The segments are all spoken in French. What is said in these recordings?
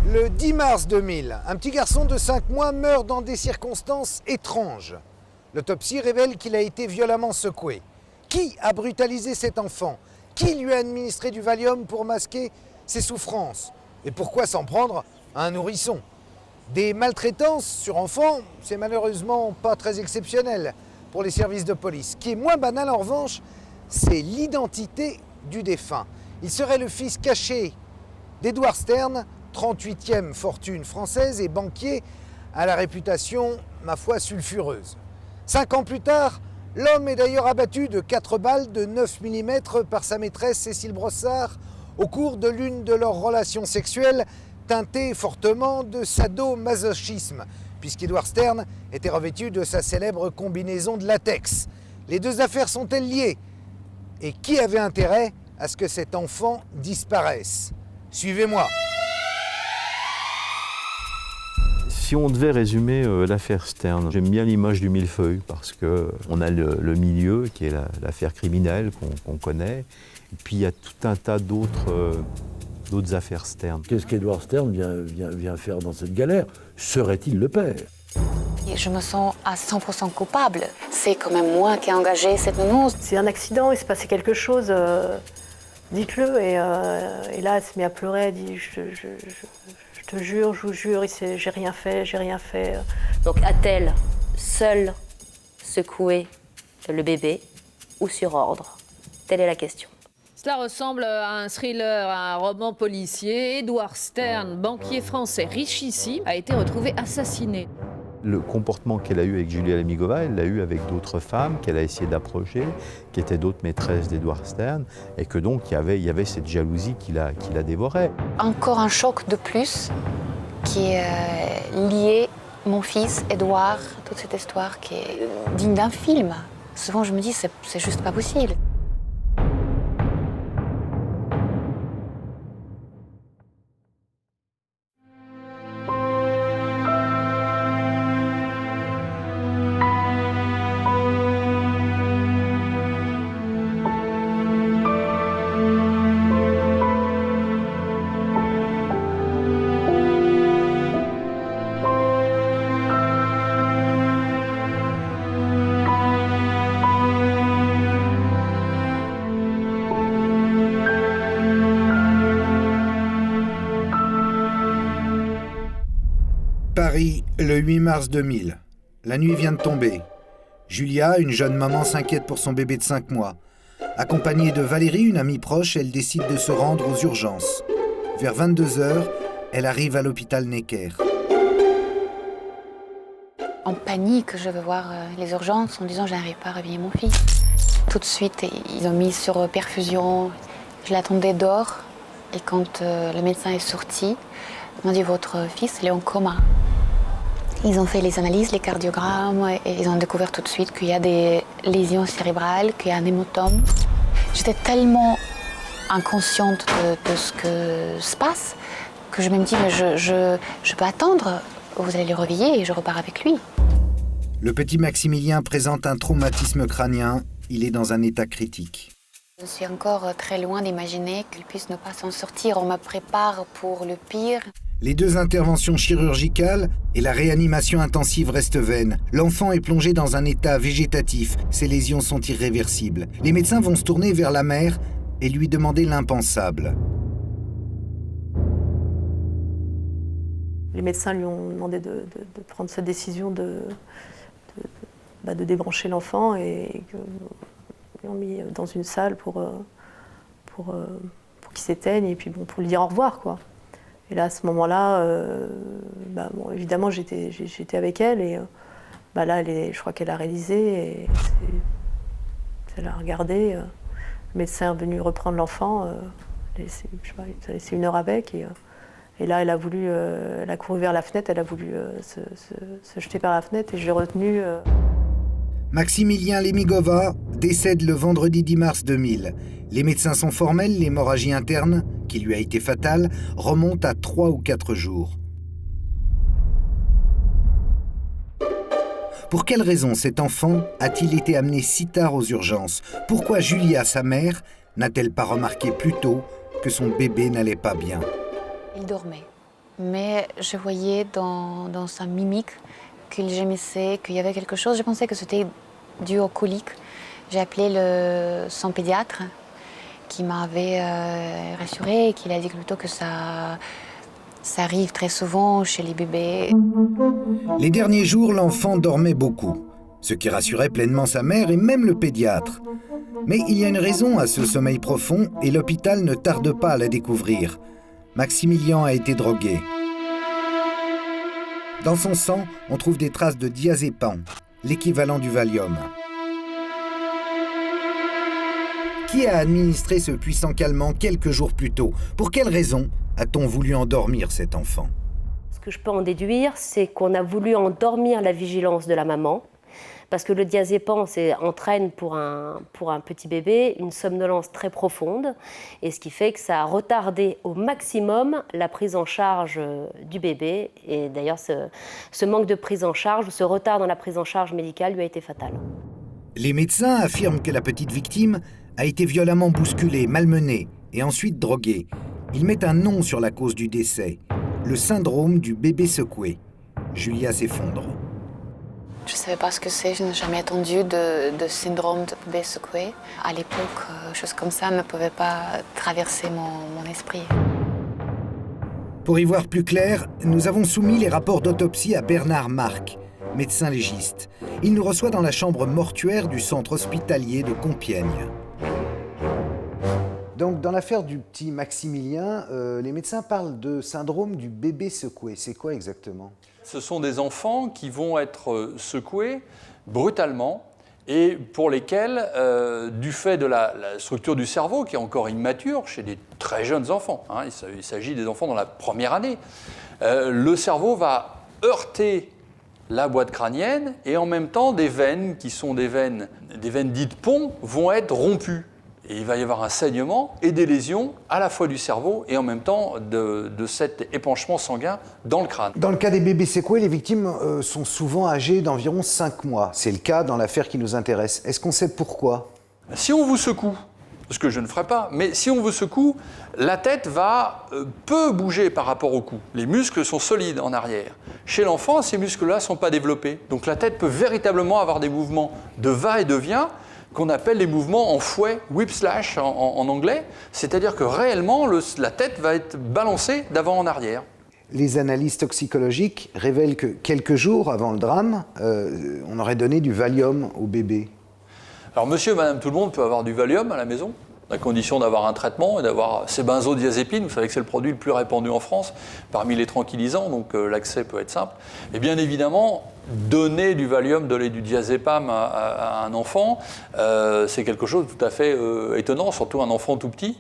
Le 10 mars 2000, un petit garçon de 5 mois meurt dans des circonstances étranges. L'autopsie révèle qu'il a été violemment secoué. Qui a brutalisé cet enfant? Qui lui a administré du Valium pour masquer ses souffrances? Et pourquoi s'en prendre à un nourrisson? Des maltraitances sur enfants, c'est malheureusement pas très exceptionnel pour les services de police. Ce qui est moins banal en revanche, c'est l'identité du défunt. Il serait le fils caché d'Edward Stern, 38e fortune française et banquier à la réputation, ma foi, sulfureuse. 5 ans plus tard, l'homme est d'ailleurs abattu de 4 balles de 9 mm par sa maîtresse Cécile Brossard au cours de l'une de leurs relations sexuelles teintées fortement de sadomasochisme, puisqu'Edward Stern était revêtu de sa célèbre combinaison de latex. Les deux affaires sont-elles liées? Et qui avait intérêt à ce que cet enfant disparaisse? Suivez-moi. Si on devait résumer l'affaire Stern, j'aime bien l'image du millefeuille parce qu'on a le milieu qui est l'affaire criminelle qu'on connaît, et puis il y a tout un tas d'autres affaires Stern. Qu'est-ce qu'Edward Stern vient faire dans cette galère? Serait-il le père? Et je me sens à 100% coupable. C'est quand même moi qui ai engagé cette nounou. C'est un accident, il s'est passé quelque chose, dites-le. Et là, elle se met à pleurer, elle dit je te jure, je vous jure, j'ai rien fait, j'ai rien fait. Donc a-t-elle seule secoué le bébé ou sur ordre? Telle est la question. Cela ressemble à un thriller, à un roman policier. Edward Stern, banquier français richissime, a été retrouvé assassiné. Le comportement qu'elle a eu avec Julia Lemigova, elle l'a eu avec d'autres femmes qu'elle a essayé d'approcher, qui étaient d'autres maîtresses d'Edward Stern, et que donc il y avait cette jalousie qui la dévorait. Encore un choc de plus qui est lié mon fils, Edouard, toute cette histoire qui est digne d'un film. Souvent je me dis c'est juste pas possible. Paris, le 8 mars 2000. La nuit vient de tomber. Julia, une jeune maman, s'inquiète pour son bébé de 5 mois. Accompagnée de Valérie, une amie proche, elle décide de se rendre aux urgences. Vers 22h, elle arrive à l'hôpital Necker. En panique, je vais voir les urgences en disant je n'arrive pas à réveiller mon fils. Tout de suite, ils ont mis sur perfusion. Je l'attendais dehors et quand le médecin est sorti, ils m'ont dit votre fils il est en coma. Ils ont fait les analyses, les cardiogrammes et ils ont découvert tout de suite qu'il y a des lésions cérébrales, qu'il y a un hématome. J'étais tellement inconsciente de ce que se passe que je me dis mais je peux attendre, vous allez le réveiller et je repars avec lui. Le petit Maximilien présente un traumatisme crânien, il est dans un état critique. Je suis encore très loin d'imaginer qu'il puisse ne pas s'en sortir, on me prépare pour le pire. Les 2 interventions chirurgicales et la réanimation intensive restent vaines. L'enfant est plongé dans un état végétatif. Ses lésions sont irréversibles. Les médecins vont se tourner vers la mère et lui demander l'impensable. Les médecins lui ont demandé de prendre cette décision de débrancher l'enfant et ils l'ont mis dans une salle pour qu'il s'éteigne et puis pour lui dire au revoir, quoi. Et là, à ce moment-là, évidemment, j'étais avec elle et là, je crois qu'elle a réalisé et elle a regardé. Le médecin est venu reprendre l'enfant, il a laissé 1 heure avec et là, elle a couru vers la fenêtre, elle a voulu se jeter par la fenêtre et je l'ai retenue. Maximilien Lemigova décède le vendredi 10 mars 2000. Les médecins sont formels, l'hémorragie interne, qui lui a été fatale, remonte à 3 ou 4 jours. Pour quelle raison cet enfant a-t-il été amené si tard aux urgences? Pourquoi Julia, sa mère, n'a-t-elle pas remarqué plus tôt que son bébé n'allait pas bien? Il dormait. Mais je voyais dans sa mimique qu'il gémissait, qu'il y avait quelque chose. Je pensais que c'était dû aux coliques. J'ai appelé son pédiatre qui m'avait rassurée et qui a dit plutôt que ça arrive très souvent chez les bébés. Les derniers jours, l'enfant dormait beaucoup, ce qui rassurait pleinement sa mère et même le pédiatre. Mais il y a une raison à ce sommeil profond et l'hôpital ne tarde pas à la découvrir. Maximilien a été drogué. Dans son sang, on trouve des traces de diazépam, l'équivalent du Valium. Qui a administré ce puissant calmant quelques jours plus tôt? Pour quelle raison a-t-on voulu endormir cet enfant? Ce que je peux en déduire, c'est qu'on a voulu endormir la vigilance de la maman, parce que le diazépam entraîne pour un petit bébé une somnolence très profonde, et ce qui fait que ça a retardé au maximum la prise en charge du bébé. Et d'ailleurs, ce manque de prise en charge, ce retard dans la prise en charge médicale lui a été fatal. Les médecins affirment que la petite victime a été violemment bousculée, malmenée et ensuite droguée. Ils mettent un nom sur la cause du décès, le syndrome du bébé secoué. Julia s'effondre. Je ne savais pas ce que c'est, je n'ai jamais entendu de syndrome de bébé secoué. À l'époque, choses comme ça ne pouvaient pas traverser mon esprit. Pour y voir plus clair, nous avons soumis les rapports d'autopsie à Bernard Marc, médecin légiste. Il nous reçoit dans la chambre mortuaire du centre hospitalier de Compiègne. Donc, dans l'affaire du petit Maximilien, les médecins parlent de syndrome du bébé secoué. C'est quoi exactement? Ce sont des enfants qui vont être secoués brutalement et pour lesquels, du fait de la structure du cerveau qui est encore immature chez des très jeunes enfants, hein, il s'agit des enfants dans la première année, le cerveau va heurter la boîte crânienne et en même temps des veines qui sont des veines dites ponts vont être rompues. Et il va y avoir un saignement et des lésions à la fois du cerveau et en même temps de cet épanchement sanguin dans le crâne. Dans le cas des bébés secoués, les victimes sont souvent âgées d'environ 5 mois. C'est le cas dans l'affaire qui nous intéresse. Est-ce qu'on sait pourquoi? Si on vous secoue, ce que je ne ferai pas, mais si on vous secoue, la tête peut bouger par rapport au cou. Les muscles sont solides en arrière. Chez l'enfant, ces muscles-là ne sont pas développés. Donc la tête peut véritablement avoir des mouvements de va et de vient, qu'on appelle les mouvements en fouet, whip slash en anglais, c'est-à-dire que réellement la tête va être balancée d'avant en arrière. Les analyses toxicologiques révèlent que quelques jours avant le drame, on aurait donné du Valium au bébé. Alors monsieur et madame tout le monde peut avoir du Valium à la maison, à condition d'avoir un traitement et d'avoir ces benzodiazépines, vous savez que c'est le produit le plus répandu en France parmi les tranquillisants, donc l'accès peut être simple. Et bien évidemment, donner du Valium, donner du diazépam à un enfant, c'est quelque chose de tout à fait étonnant, surtout un enfant tout petit,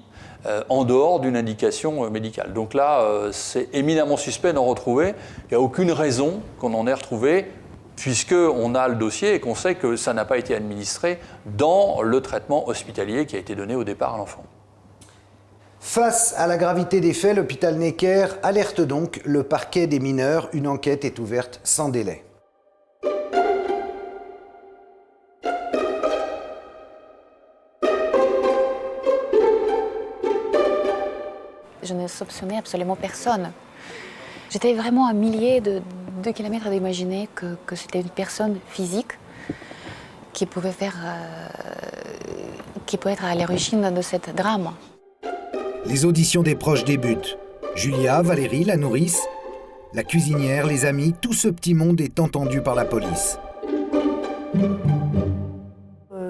en dehors d'une indication médicale. Donc là, c'est éminemment suspect d'en retrouver, il n'y a aucune raison qu'on en ait retrouvé, puisqu'on a le dossier et qu'on sait que ça n'a pas été administré dans le traitement hospitalier qui a été donné au départ à l'enfant. Face à la gravité des faits, l'hôpital Necker alerte donc le parquet des mineurs. Une enquête est ouverte sans délai. Je ne soupçonnais absolument personne. J'étais vraiment à milliers de kilomètres d'imaginer que c'était une personne physique qui pouvait être à l'origine de cette drame. Les auditions des proches débutent. Julia, Valérie, la nourrice, la cuisinière, les amis, tout ce petit monde est entendu par la police.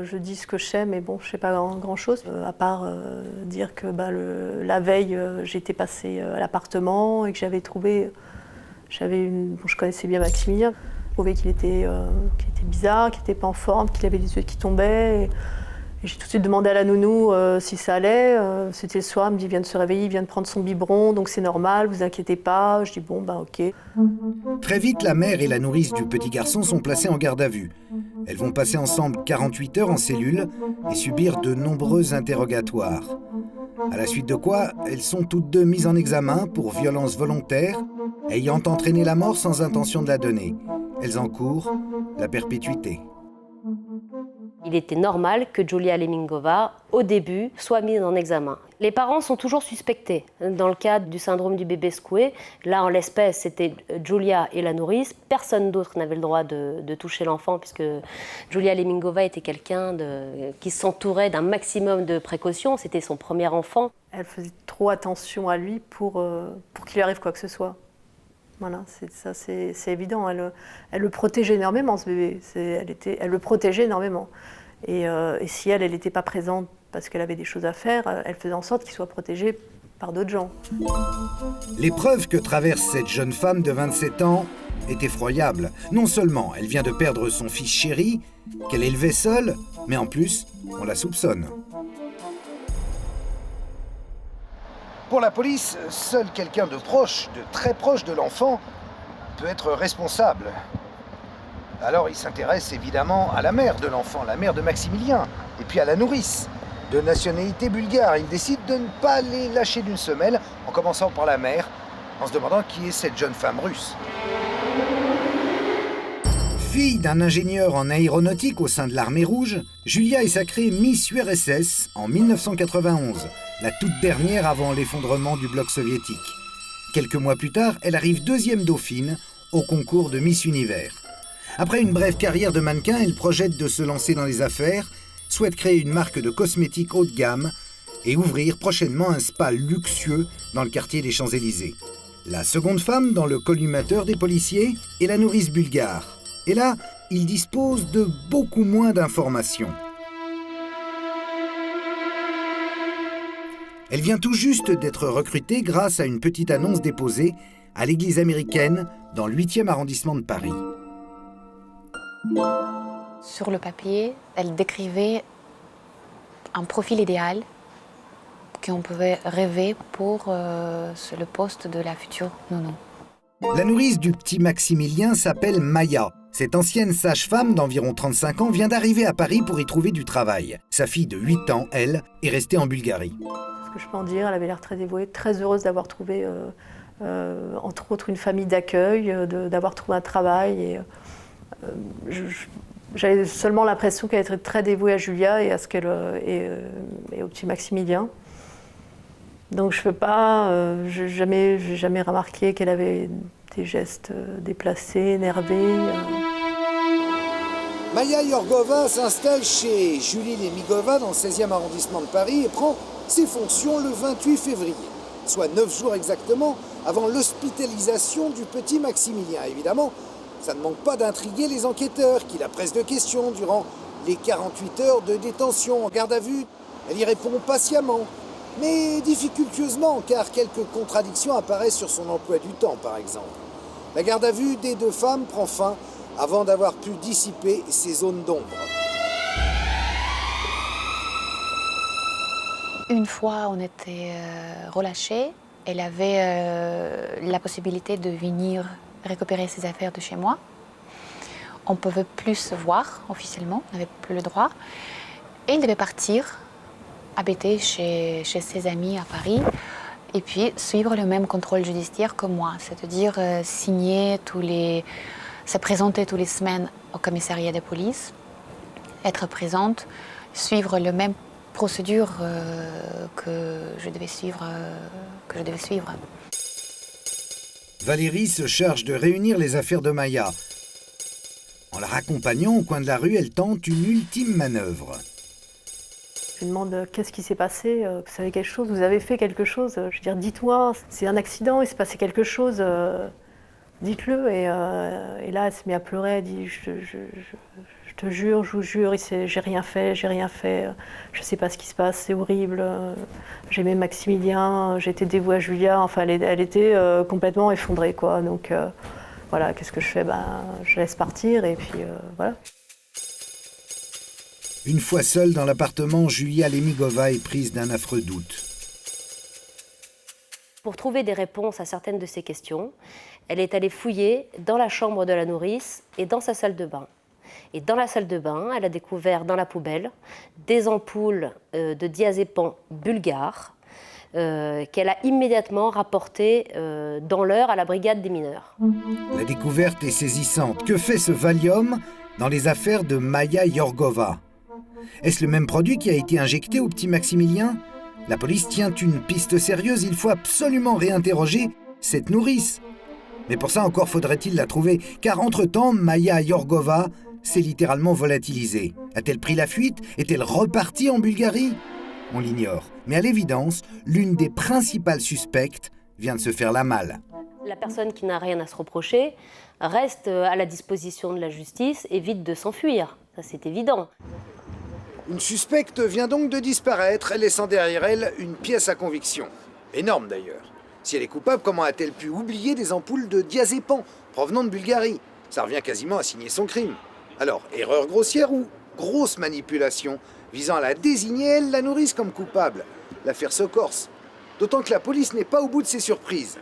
Je dis ce que je sais, mais bon, je ne sais pas grand-chose, à part dire que la veille, j'étais passée à l'appartement et que j'avais trouvé... je connaissais bien Maximilien. Je trouvais qu'il était bizarre, qu'il n'était pas en forme, qu'il avait des yeux qui tombaient. Et j'ai tout de suite demandé à la nounou si ça allait. C'était le soir, elle me dit, il vient de se réveiller, il vient de prendre son biberon, donc c'est normal, vous inquiétez pas. Je dis, bon, ok. Très vite, la mère et la nourrice du petit garçon sont placées en garde à vue. Elles vont passer ensemble 48 heures en cellule et subir de nombreux interrogatoires. À la suite de quoi, elles sont toutes deux mises en examen pour violence volontaire, ayant entraîné la mort sans intention de la donner. Elles encourent la perpétuité. Il était normal que Julia Lemingova, au début, soit mise en examen. Les parents sont toujours suspectés. Dans le cadre du syndrome du bébé secoué, là, en l'espèce, c'était Julia et la nourrice. Personne d'autre n'avait le droit de toucher l'enfant, puisque Julia Lemingova était quelqu'un qui s'entourait d'un maximum de précautions. C'était son premier enfant. Elle faisait trop attention à lui pour qu'il lui arrive quoi que ce soit. Voilà, c'est évident. Elle le protégeait énormément, ce bébé. Elle le protégeait énormément. Et si elle n'était pas présente parce qu'elle avait des choses à faire, elle faisait en sorte qu'il soit protégé par d'autres gens. L'épreuve que traverse cette jeune femme de 27 ans est effroyable. Non seulement elle vient de perdre son fils chéri, qu'elle élevait seule, mais en plus, on la soupçonne. Pour la police, seul quelqu'un de proche, de très proche de l'enfant, peut être responsable. Alors il s'intéresse évidemment à la mère de l'enfant, la mère de Maximilien, et puis à la nourrice, de nationalité bulgare. Il décide de ne pas les lâcher d'une semelle, en commençant par la mère, en se demandant qui est cette jeune femme russe. Fille d'un ingénieur en aéronautique au sein de l'armée rouge, Julia est sacrée Miss URSS en 1991, la toute dernière avant l'effondrement du bloc soviétique. Quelques mois plus tard, elle arrive deuxième dauphine au concours de Miss Univers. Après une brève carrière de mannequin, elle projette de se lancer dans les affaires, souhaite créer une marque de cosmétiques haut de gamme et ouvrir prochainement un spa luxueux dans le quartier des Champs-Élysées. La seconde femme dans le collimateur des policiers est la nourrice bulgare. Et là, il dispose de beaucoup moins d'informations. Elle vient tout juste d'être recrutée grâce à une petite annonce déposée à l'église américaine dans le 8e arrondissement de Paris. Sur le papier, elle décrivait un profil idéal qu'on pouvait rêver pour le poste de la future nounou. La nourrice du petit Maximilien s'appelle Maya. Cette ancienne sage-femme d'environ 35 ans vient d'arriver à Paris pour y trouver du travail. Sa fille de 8 ans, elle, est restée en Bulgarie. Ce que je peux en dire, elle avait l'air très dévouée, très heureuse d'avoir trouvé, entre autres, une famille d'accueil, d'avoir trouvé un travail. Et, j'avais seulement l'impression qu'elle était très dévouée à Julia et, et au petit Maximilien. Donc je ne peux pas, j'ai jamais remarqué qu'elle avait des gestes déplacés, énervés. Maya Yorgova s'installe chez Julie Lemingova dans le 16e arrondissement de Paris et prend ses fonctions le 28 février, soit 9 jours exactement avant l'hospitalisation du petit Maximilien. Évidemment, ça ne manque pas d'intriguer les enquêteurs qui la pressent de questions durant les 48 heures de détention en garde à vue. Elle y répond patiemment, mais difficultueusement, car quelques contradictions apparaissent sur son emploi du temps, par exemple. La garde à vue des deux femmes prend fin avant d'avoir pu dissiper ces zones d'ombre. Une fois, on était relâchés. Elle avait la possibilité de venir récupérer ses affaires de chez moi. On ne pouvait plus se voir officiellement, on n'avait plus le droit. Et il devait partir, habiter chez ses amis à Paris, et puis suivre le même contrôle judiciaire que moi, c'est-à-dire se présenter toutes les semaines au commissariat de police, être présente, suivre le même procédure que je devais suivre. Valérie se charge de réunir les affaires de Maya. En la raccompagnant au coin de la rue, elle tente une ultime manœuvre. Je lui demande qu'est-ce qui s'est passé, vous savez quelque chose, vous avez fait quelque chose. Je veux dire, dites-moi, c'est un accident, il s'est passé quelque chose, dites-le. Et là, elle se met à pleurer, elle dit, je te jure, je vous jure, j'ai rien fait, je sais pas ce qui se passe, c'est horrible. J'aimais Maximilien, j'étais dévouée à Julia, enfin, elle était complètement effondrée, quoi. Donc voilà, qu'est-ce que je fais? Je laisse partir et puis voilà. Une fois seule dans l'appartement, Julia Lemingova est prise d'un affreux doute. Pour trouver des réponses à certaines de ces questions, elle est allée fouiller dans la chambre de la nourrice et dans sa salle de bain. Et dans la salle de bain, elle a découvert dans la poubelle des ampoules de diazépam bulgares qu'elle a immédiatement rapportées dans l'heure à la brigade des mineurs. La découverte est saisissante. Que fait ce Valium dans les affaires de Maya Yorgova? Est-ce le même produit qui a été injecté au petit Maximilien? La police tient une piste sérieuse, il faut absolument réinterroger cette nourrice. Mais pour ça encore faudrait-il la trouver, car entre-temps, Maya Yorgova s'est littéralement volatilisée. A-t-elle pris la fuite? Est-elle repartie en Bulgarie? On l'ignore. Mais à l'évidence, l'une des principales suspectes vient de se faire la malle. La personne qui n'a rien à se reprocher reste à la disposition de la justice, évite de s'enfuir. Ça, c'est évident. Une suspecte vient donc de disparaître, laissant derrière elle une pièce à conviction. Énorme d'ailleurs. Si elle est coupable, comment a-t-elle pu oublier des ampoules de diazépam provenant de Bulgarie? Ça revient quasiment à signer son crime. Alors, erreur grossière ou grosse manipulation visant à la désigner, elle, la nourrice, comme coupable? L'affaire se corse. D'autant que la police n'est pas au bout de ses surprises.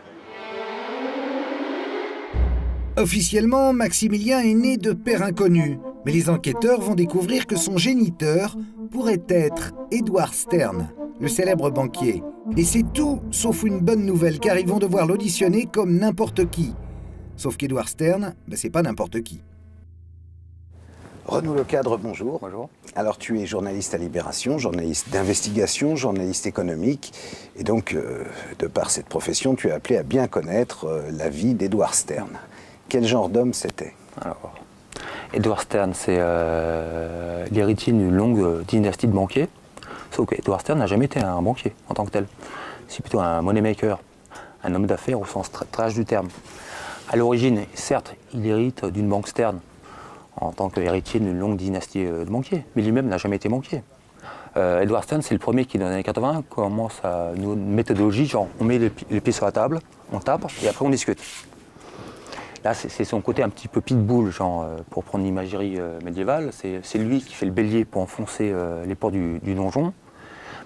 Officiellement, Maximilien est né de père inconnu. Mais les enquêteurs vont découvrir que son géniteur pourrait être Edward Stern, le célèbre banquier. Et c'est tout sauf une bonne nouvelle, car ils vont devoir l'auditionner comme n'importe qui. Sauf qu'Edward Stern, c'est pas n'importe qui. Renaud Lecadre, bonjour. Bonjour. Alors tu es journaliste à Libération, journaliste d'investigation, journaliste économique. Et donc, de par cette profession, tu es appelé à bien connaître la vie d'Edward Stern. Quel genre d'homme c'était? Alors, Edward Stern, c'est l'héritier d'une longue dynastie de banquiers. Sauf qu'Edward Stern n'a jamais été un banquier en tant que tel. C'est plutôt un moneymaker, un homme d'affaires au sens très large du terme. À l'origine, certes, il hérite d'une banque Stern en tant qu'héritier d'une longue dynastie de banquiers, mais lui-même n'a jamais été banquier. Edward Stern, c'est le premier qui, dans les années 80, commence à une méthodologie, genre on met les pieds sur la table, on tape et après on discute. Là, c'est son côté un petit peu pitbull, genre, pour prendre l'imagerie médiévale. C'est lui qui fait le bélier pour enfoncer les portes du donjon.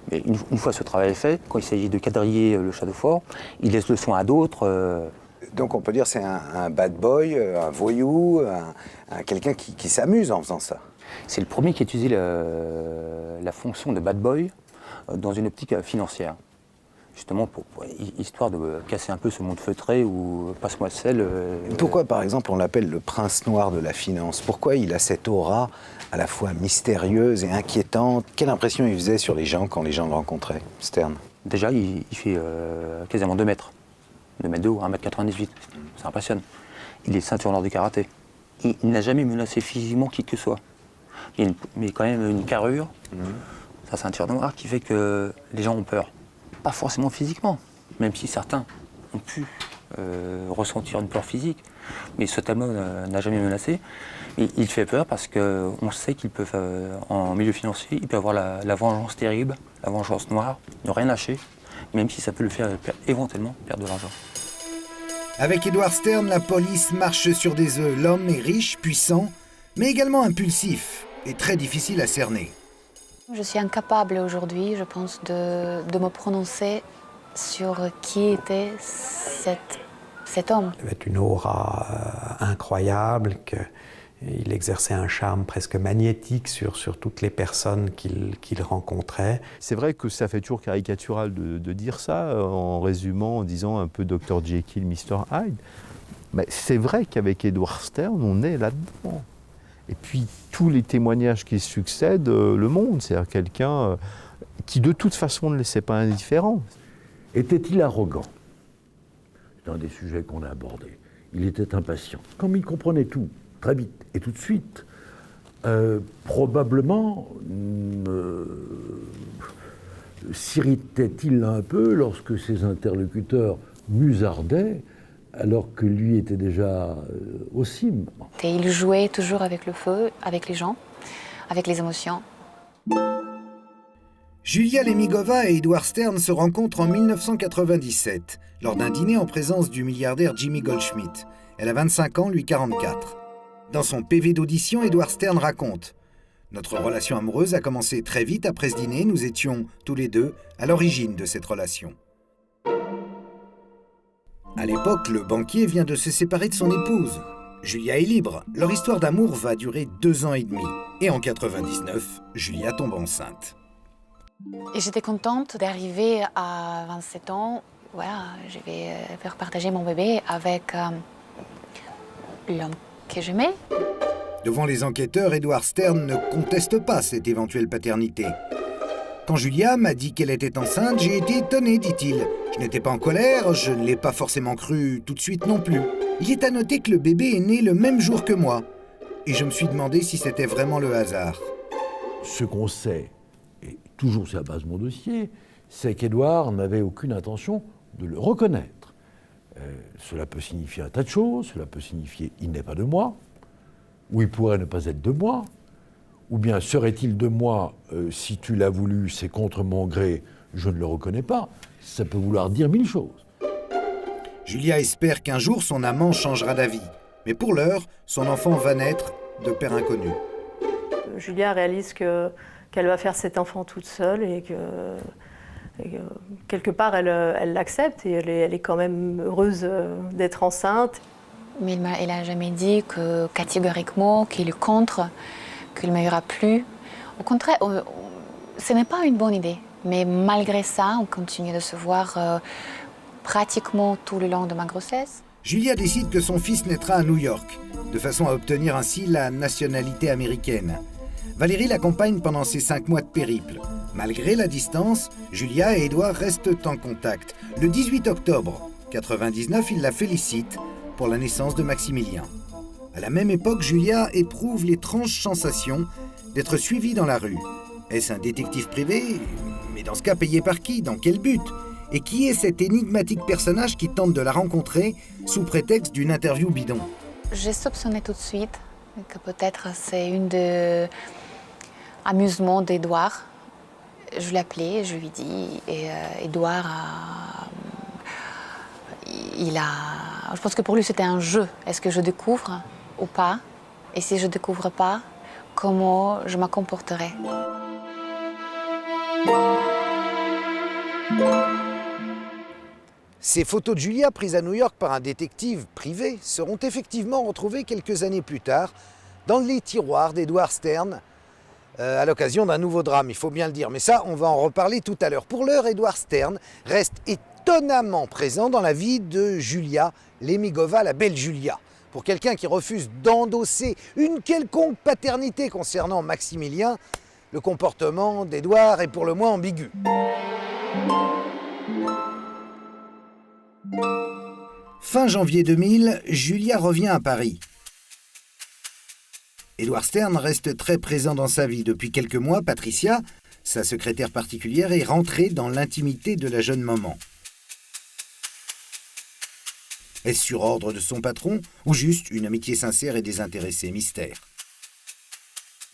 Mais une fois ce travail fait, quand il s'agit de quadriller le château fort, il laisse le soin à d'autres. Donc on peut dire que c'est un bad boy, un voyou, quelqu'un qui s'amuse en faisant ça. C'est le premier qui a utilisé la fonction de bad boy dans une optique financière. Justement, histoire de casser un peu ce monde feutré où passe-moi le sel. Pourquoi, par exemple, on l'appelle le prince noir de la finance? Pourquoi il a cette aura à la fois mystérieuse et inquiétante? Quelle impression il faisait sur les gens quand les gens le rencontraient, Stern? Déjà, il fait quasiment 2 mètres. 2 mètres de haut, 1m98. Ça impressionne. Il est ceinture noire du karaté. Il n'a jamais menacé physiquement qui que ce soit. Mais quand même une carrure, sa ceinture noire, qui fait que les gens ont peur. Pas forcément physiquement, même si certains ont pu ressentir une peur physique. Mais ce tableau n'a jamais menacé. Mais il fait peur parce qu'on sait qu'il peut, en milieu financier, il peut avoir la vengeance terrible, la vengeance noire, ne rien lâcher, même si ça peut le faire éventuellement perdre de l'argent. Avec Edward Stern, la police marche sur des œufs. L'homme est riche, puissant, mais également impulsif et très difficile à cerner. Je suis incapable aujourd'hui, je pense, de me prononcer sur qui était cet homme. Il avait une aura incroyable, qu'il exerçait un charme presque magnétique sur toutes les personnes qu'il rencontrait. C'est vrai que ça fait toujours caricatural de dire ça, en résumant, en disant un peu Dr Jekyll, Mr Hyde. Mais c'est vrai qu'avec Edward Stern, on est là-dedans. Et puis, tous les témoignages qui succèdent le montrent. C'est-à-dire quelqu'un qui, de toute façon, ne laissait pas indifférent. Était-il arrogant? C'est un des sujets qu'on a abordés. Il était impatient. Comme il comprenait tout, très vite et tout de suite, probablement s'irritait-il un peu lorsque ses interlocuteurs musardaient, alors que lui était déjà au cime. Et il jouait toujours avec le feu, avec les gens, avec les émotions. Julia Lemigova et Edward Stern se rencontrent en 1997, lors d'un dîner en présence du milliardaire Jimmy Goldschmidt. Elle a 25 ans, lui 44. Dans son PV d'audition, Edward Stern raconte « Notre relation amoureuse a commencé très vite après ce dîner. Nous étions tous les deux à l'origine de cette relation. » À l'époque, le banquier vient de se séparer de son épouse. Julia est libre. Leur histoire d'amour va durer 2 ans et demi. Et en 99, Julia tombe enceinte. Et j'étais contente d'arriver à 27 ans. Voilà, je vais faire partager mon bébé avec l'homme que j'aimais. Devant les enquêteurs, Edward Stern ne conteste pas cette éventuelle paternité. Quand Julia m'a dit qu'elle était enceinte, j'ai été étonné, dit-il. Je n'étais pas en colère, je ne l'ai pas forcément cru tout de suite non plus. Il est à noter que le bébé est né le même jour que moi. Et je me suis demandé si c'était vraiment le hasard. Ce qu'on sait, et toujours c'est à base de mon dossier, c'est qu'Édouard n'avait aucune intention de le reconnaître. Cela peut signifier un tas de choses, cela peut signifier « il n'est pas de moi », ou « il pourrait ne pas être de moi », ou bien « serait-il de moi, si tu l'as voulu, c'est contre mon gré, je ne le reconnais pas ». Ça peut vouloir dire 1000 choses. Julia espère qu'un jour son amant changera d'avis. Mais pour l'heure, son enfant va naître de père inconnu. Julia réalise qu'elle va faire cet enfant toute seule et que quelque part elle l'accepte et elle est quand même heureuse d'être enceinte. Mais il n'a jamais dit que catégoriquement qu'il est contre, qu'il ne m'aura plus. Au contraire, ce n'est pas une bonne idée. Mais malgré ça, on continue de se voir pratiquement tout le long de ma grossesse. Julia décide que son fils naîtra à New York, de façon à obtenir ainsi la nationalité américaine. Valérie l'accompagne pendant ses 5 mois de périple. Malgré la distance, Julia et Édouard restent en contact. Le 18 octobre 1999, il la félicite pour la naissance de Maximilien. À la même époque, Julia éprouve l'étrange sensation d'être suivie dans la rue. Est-ce un détective privé? Mais dans ce cas, payé par qui? Dans quel but? Et qui est cet énigmatique personnage qui tente de la rencontrer sous prétexte d'une interview bidon? J'ai soupçonné tout de suite que peut-être c'est une des amusements d'Édouard. Je l'appelais, je lui dis, et Édouard, je pense que pour lui c'était un jeu. Est-ce que je découvre ou pas? Et si je ne découvre pas, comment je me comporterai? Ces photos de Julia prises à New York par un détective privé seront effectivement retrouvées quelques années plus tard dans les tiroirs d'Edward Stern à l'occasion d'un nouveau drame, il faut bien le dire. Mais ça, on va en reparler tout à l'heure. Pour l'heure, Edward Stern reste étonnamment présent dans la vie de Julia Lemigova, la belle Julia. Pour quelqu'un qui refuse d'endosser une quelconque paternité concernant Maximilien, le comportement d'Edward est pour le moins ambigu. Fin janvier 2000, Julia revient à Paris. Edward Stern reste très présent dans sa vie. Depuis quelques mois, Patricia, sa secrétaire particulière, est rentrée dans l'intimité de la jeune maman. Est-ce sur ordre de son patron ou juste une amitié sincère et désintéressée? Mystère.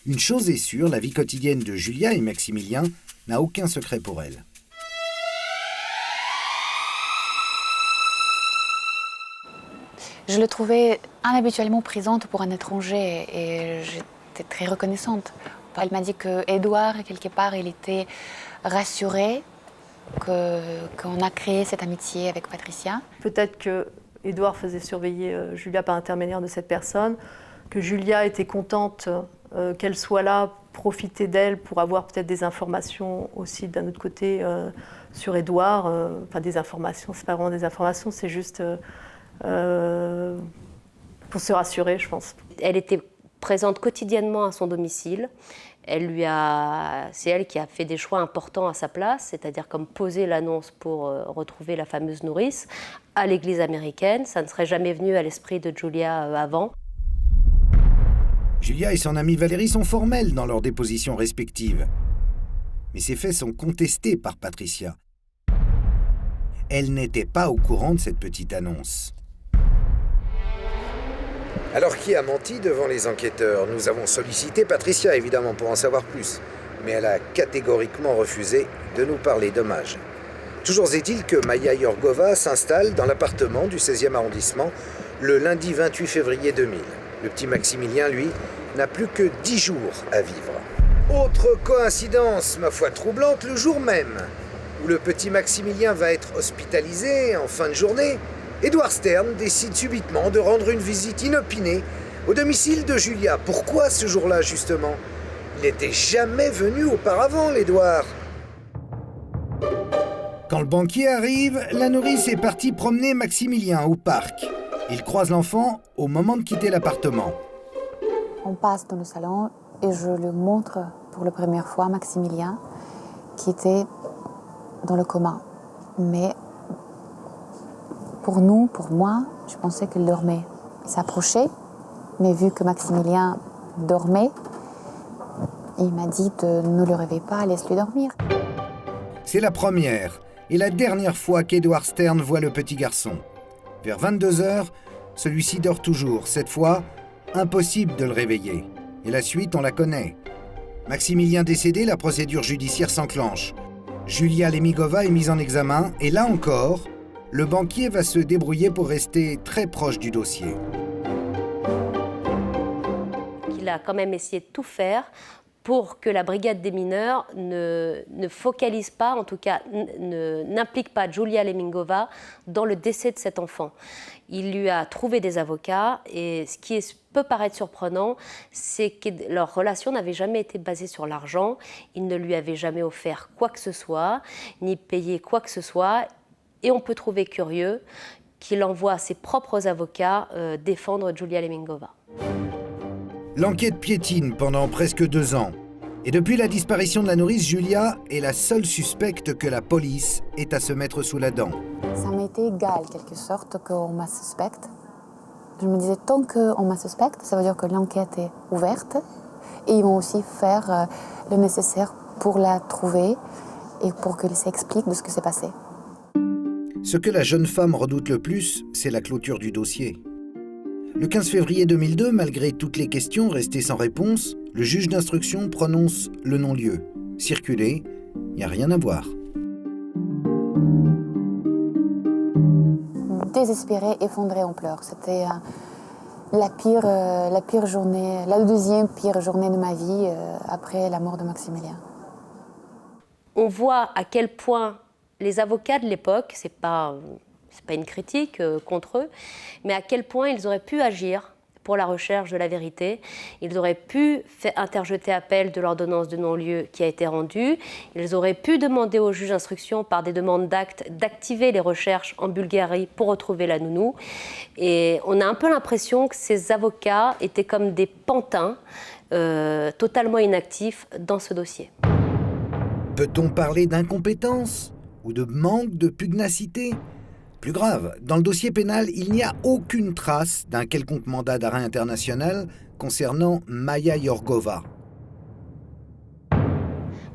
Une chose est sûre, la vie quotidienne de Julia et Maximilien n'a aucun secret pour elle. Je le trouvais inhabituellement présente pour un étranger et j'étais très reconnaissante. Elle m'a dit qu'Édouard, quelque part, il était rassuré qu'on a créé cette amitié avec Patricia. Peut-être que Édouard faisait surveiller Julia par intermédiaire de cette personne, que Julia était contente qu'elle soit là, profiter d'elle pour avoir peut-être des informations aussi d'un autre côté sur Édouard. Enfin, des informations, c'est pas vraiment des informations, c'est juste pour se rassurer, je pense. Elle était présente quotidiennement à son domicile. C'est elle qui a fait des choix importants à sa place, c'est-à-dire comme poser l'annonce pour retrouver la fameuse nourrice à l'église américaine. Ça ne serait jamais venu à l'esprit de Julia avant. Julia et son amie Valérie sont formelles dans leurs dépositions respectives. Mais ces faits sont contestés par Patricia. Elle n'était pas au courant de cette petite annonce. Alors qui a menti devant les enquêteurs? Nous avons sollicité Patricia, évidemment, pour en savoir plus. Mais elle a catégoriquement refusé de nous parler. Dommage. Toujours est-il que Maya Yorgova s'installe dans l'appartement du 16e arrondissement le lundi 28 février 2000. Le petit Maximilien, lui, n'a plus que 10 jours à vivre. Autre coïncidence, ma foi troublante, le jour même où le petit Maximilien va être hospitalisé en fin de journée, Edward Stern décide subitement de rendre une visite inopinée au domicile de Julia. Pourquoi ce jour-là, justement? Il n'était jamais venu auparavant, l'Edouard. Quand le banquier arrive, la nourrice est partie promener Maximilien au parc. Il croise l'enfant au moment de quitter l'appartement. On passe dans le salon et je lui montre pour la première fois Maximilien qui était dans le coma. Mais pour nous, pour moi, je pensais qu'il dormait. Il s'approchait, mais vu que Maximilien dormait, il m'a dit de ne le réveiller pas, laisse-le dormir. C'est la première et la dernière fois qu'Edward Stern voit le petit garçon. Vers 22h, celui-ci dort toujours. Cette fois, impossible de le réveiller. Et la suite, on la connaît. Maximilien décédé, la procédure judiciaire s'enclenche. Julia Lemigova est mise en examen et là encore, le banquier va se débrouiller pour rester très proche du dossier. Il a quand même essayé de tout faire pour que la brigade des mineurs ne focalise pas, en tout cas n'implique pas Julia Lemigova dans le décès de cet enfant. Il lui a trouvé des avocats et ce qui peut paraître surprenant, c'est que leur relation n'avait jamais été basée sur l'argent. Il ne lui avait jamais offert quoi que ce soit, ni payé quoi que ce soit. Et on peut trouver curieux qu'il envoie ses propres avocats défendre Julia Lemigova. L'enquête piétine pendant presque 2 ans. Et depuis la disparition de la nourrice, Julia est la seule suspecte que la police ait à se mettre sous la dent. Ça m'était égal, quelque sorte, qu'on me suspecte. Je me disais, tant qu'on me suspecte, ça veut dire que l'enquête est ouverte. Et ils vont aussi faire le nécessaire pour la trouver et pour qu'elle s'explique de ce qui s'est passé. Ce que la jeune femme redoute le plus, c'est la clôture du dossier. Le 15 février 2002, malgré toutes les questions restées sans réponse, le juge d'instruction prononce le non-lieu. Circulez, il n'y a rien à voir. Désespérée, effondrée en pleurs. C'était la pire journée, la deuxième pire journée de ma vie après la mort de Maximilien. On voit à quel point les avocats de l'époque, c'est pas une critique contre eux, mais à quel point ils auraient pu agir pour la recherche de la vérité. Ils auraient pu interjeter appel de l'ordonnance de non-lieu qui a été rendue. Ils auraient pu demander au juge d'instruction, par des demandes d'actes, d'activer les recherches en Bulgarie pour retrouver la nounou. Et on a un peu l'impression que ces avocats étaient comme des pantins totalement inactifs dans ce dossier. Peut-on parler d'incompétence ou de manque de pugnacité ? Plus grave, dans le dossier pénal, il n'y a aucune trace d'un quelconque mandat d'arrêt international concernant Maya Yorgova.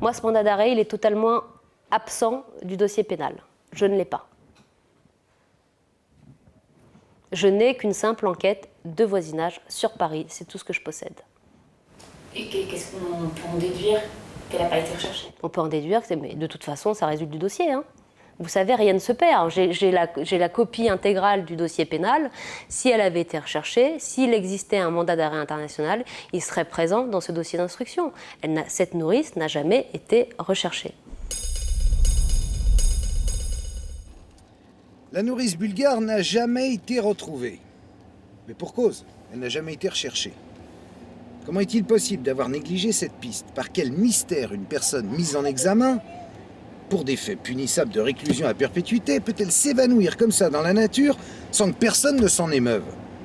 Moi, ce mandat d'arrêt, il est totalement absent du dossier pénal. Je ne l'ai pas. Je n'ai qu'une simple enquête de voisinage sur Paris. C'est tout ce que je possède. Et qu'est-ce qu'on peut en déduire qu'elle n'a pas été recherchée? On peut en déduire, mais de toute façon, ça résulte du dossier, hein. Vous savez, rien ne se perd. J'ai la copie intégrale du dossier pénal. Si elle avait été recherchée, s'il existait un mandat d'arrêt international, il serait présent dans ce dossier d'instruction. Cette nourrice n'a jamais été recherchée. La nourrice bulgare n'a jamais été retrouvée. Mais pour cause, elle n'a jamais été recherchée. Comment est-il possible d'avoir négligé cette piste? Par quel mystère une personne mise en examen pour des faits punissables de réclusion à perpétuité peut-elle s'évanouir comme ça dans la nature sans que personne ne s'en émeuve?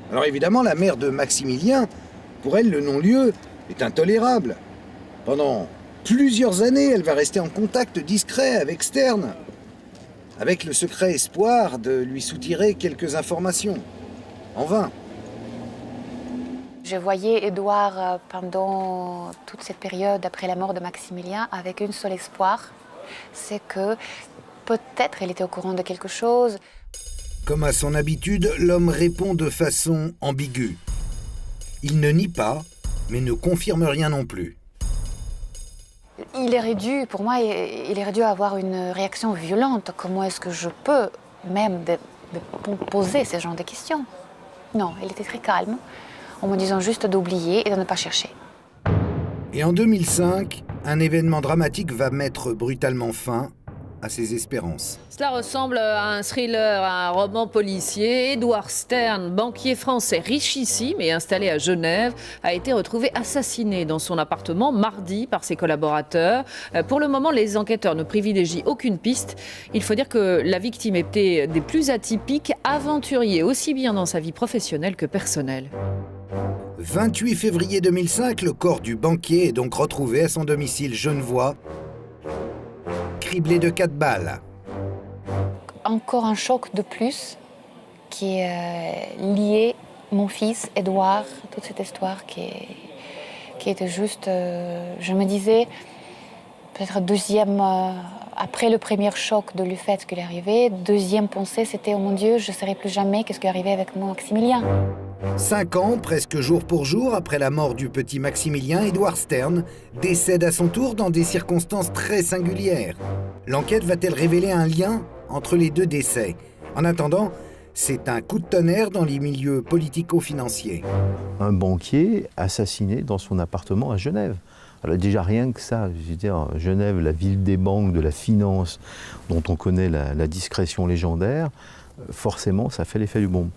Alors évidemment, la mère de Maximilien, pour elle, le non-lieu est intolérable. Pendant plusieurs années, elle va rester en contact discret avec Stern, avec le secret espoir de lui soutirer quelques informations. En vain. Je voyais Édouard pendant toute cette période après la mort de Maximilien avec un seul espoir, c'est que peut-être il était au courant de quelque chose. Comme à son habitude, l'homme répond de façon ambiguë. Il ne nie pas, mais ne confirme rien non plus. Il aurait dû, pour moi, il aurait dû avoir une réaction violente. Comment est-ce que je peux même me poser ce genre de questions? Non, il était très calme, en me disant juste d'oublier et de ne pas chercher. Et en 2005, un événement dramatique va mettre brutalement fin à ses espérances. Cela ressemble à un thriller, à un roman policier. Edward Stern, banquier français richissime et installé à Genève, a été retrouvé assassiné dans son appartement mardi par ses collaborateurs. Pour le moment, les enquêteurs ne privilégient aucune piste. Il faut dire que la victime était des plus atypiques, aventurier aussi bien dans sa vie professionnelle que personnelle. 28 février 2005, le corps du banquier est donc retrouvé à son domicile genevois, criblé de 4 balles. Encore un choc de plus qui liait mon fils, Édouard, toute cette histoire qui était juste, je me disais, peut-être deuxième, après le premier choc de le fait qu'il est arrivé, deuxième pensée, c'était, oh mon Dieu, je ne saurais plus jamais qu'est-ce qui est arrivé avec mon Maximilien. 5 ans, presque jour pour jour, après la mort du petit Maximilien, Édouard Stern décède à son tour dans des circonstances très singulières. L'enquête va-t-elle révéler un lien entre les 2 décès? En attendant, c'est un coup de tonnerre dans les milieux politico-financiers. Un banquier assassiné dans son appartement à Genève. Alors déjà rien que ça, je veux dire, Genève, la ville des banques, de la finance, dont on connaît la discrétion légendaire, forcément ça fait l'effet du bombe.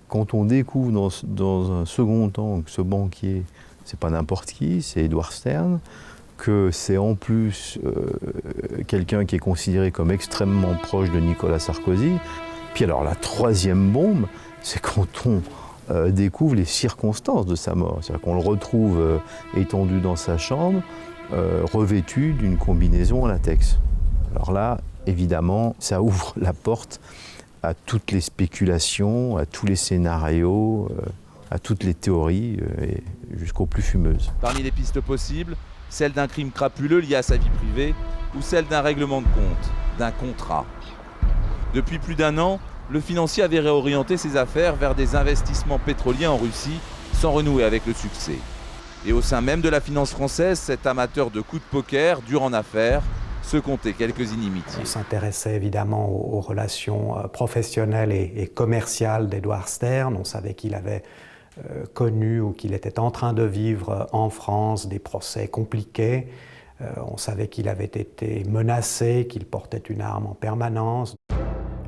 Quand on découvre dans un second temps que ce banquier, c'est pas n'importe qui, c'est Édouard Stern, que c'est en plus quelqu'un qui est considéré comme extrêmement proche de Nicolas Sarkozy. Puis alors la troisième bombe, c'est quand on découvre les circonstances de sa mort. C'est-à-dire qu'on le retrouve étendu dans sa chambre, revêtu d'une combinaison en latex. Alors là, évidemment, ça ouvre la porte à toutes les spéculations, à tous les scénarios, à toutes les théories, et jusqu'aux plus fumeuses. Parmi les pistes possibles, celle d'un crime crapuleux lié à sa vie privée ou celle d'un règlement de compte, d'un contrat. Depuis plus d'1 an, le financier avait réorienté ses affaires vers des investissements pétroliers en Russie sans renouer avec le succès. Et au sein même de la finance française, cet amateur de coups de poker, dur en affaires, se comptait quelques inimitiés. On s'intéressait évidemment aux relations professionnelles et commerciales d'Édouard Stern. On savait qu'il avait connu ou qu'il était en train de vivre en France des procès compliqués. On savait qu'il avait été menacé, qu'il portait une arme en permanence.